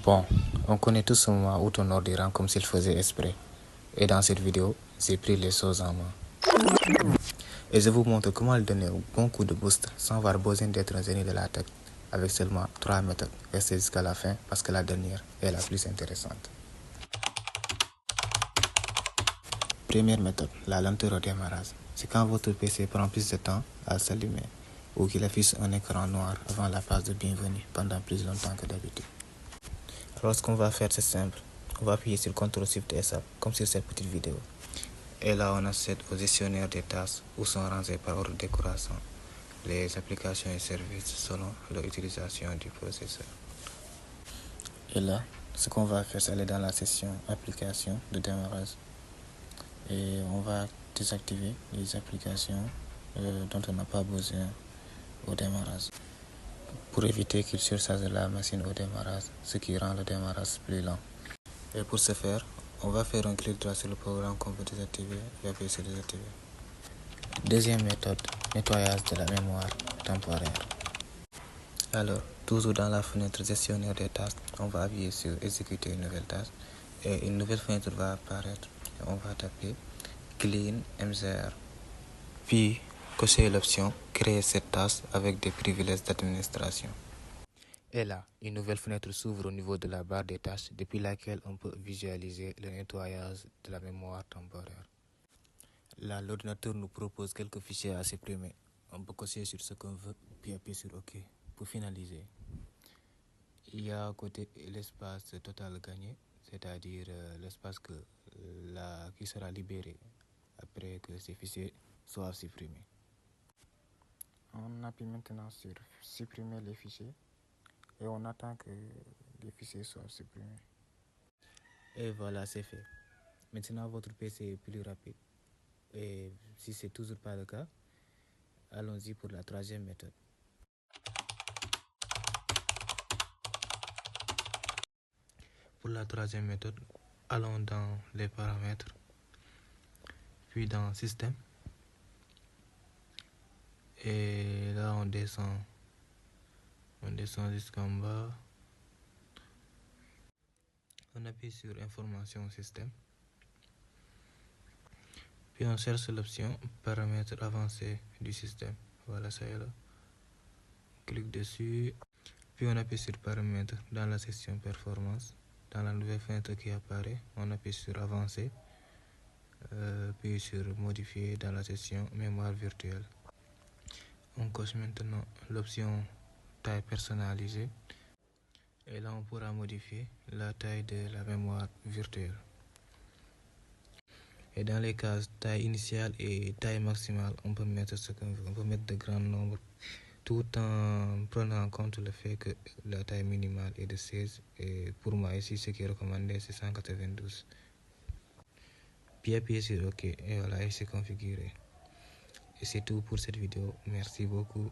Bon, on connaît tous ce moment où ton ordi rend comme s'il faisait exprès. Et dans cette vidéo, j'ai pris les choses en main. Et je vous montre comment le donner un bon coup de boost sans avoir besoin d'être un génie de la tech, avec seulement 3 méthodes. Restez jusqu'à la fin parce que la dernière est la plus intéressante. Première méthode, la lenteur au démarrage. C'est quand votre PC prend plus de temps à s'allumer ou qu'il affiche un écran noir avant la page de bienvenue pendant plus longtemps que d'habitude. Alors ce qu'on va faire, c'est simple. On va appuyer sur CTRL-SHIFT-S comme sur cette petite vidéo. Et là, on accède au gestionnaire des tâches où sont rangées par ordre décoration les applications et services selon leur utilisation du processeur. Et là, ce qu'on va faire, c'est aller dans la section applications de démarrage. Et on va désactiver les applications dont on n'a pas besoin au démarrage, pour éviter qu'il surcharge la machine au démarrage, ce qui rend le démarrage plus lent. Et pour ce faire, on va faire un clic droit sur le programme qu'on veut désactiver et appuyer sur désactiver. Deuxième méthode, nettoyage de la mémoire temporaire. Alors, toujours dans la fenêtre gestionnaire des tâches, on va appuyer sur exécuter une nouvelle tâche et une nouvelle fenêtre va apparaître. Et on va taper clean mzr. Puis, cocher l'option créer cette tâche avec des privilèges d'administration. Et là, une nouvelle fenêtre s'ouvre au niveau de la barre des tâches depuis laquelle on peut visualiser le nettoyage de la mémoire temporaire. Là, l'ordinateur nous propose quelques fichiers à supprimer. On peut cocher sur ce qu'on veut, puis appuyer sur OK. Pour finaliser, il y a à côté l'espace total gagné, c'est-à-dire l'espace qui sera libéré après que ces fichiers soient supprimés. On appuie maintenant sur supprimer les fichiers et on attend que les fichiers soient supprimés. Et voilà, c'est fait. Maintenant, votre PC est plus rapide. Et si ce n'est toujours pas le cas, allons-y pour la troisième méthode. Pour la troisième méthode, allons dans les paramètres, puis dans Système. Et là, on descend jusqu'en bas. On appuie sur Information Système. Puis on cherche l'option Paramètres avancés du système. Voilà, ça y est là. On clique dessus. Puis on appuie sur Paramètres dans la section Performance. Dans la nouvelle fenêtre qui apparaît, on appuie sur Avancer. Puis sur Modifier dans la section Mémoire virtuelle. On coche maintenant l'option Taille personnalisée. Et là, on pourra modifier la taille de la mémoire virtuelle. Et dans les cases taille initiale et taille maximale, on peut mettre ce qu'on veut. On peut mettre de grands nombres tout en prenant en compte le fait que la taille minimale est de 16. Et pour moi ici, ce qui est recommandé, c'est 192. Puis appuyez sur OK et voilà, il s'est configuré. Et c'est tout pour cette vidéo. Merci beaucoup.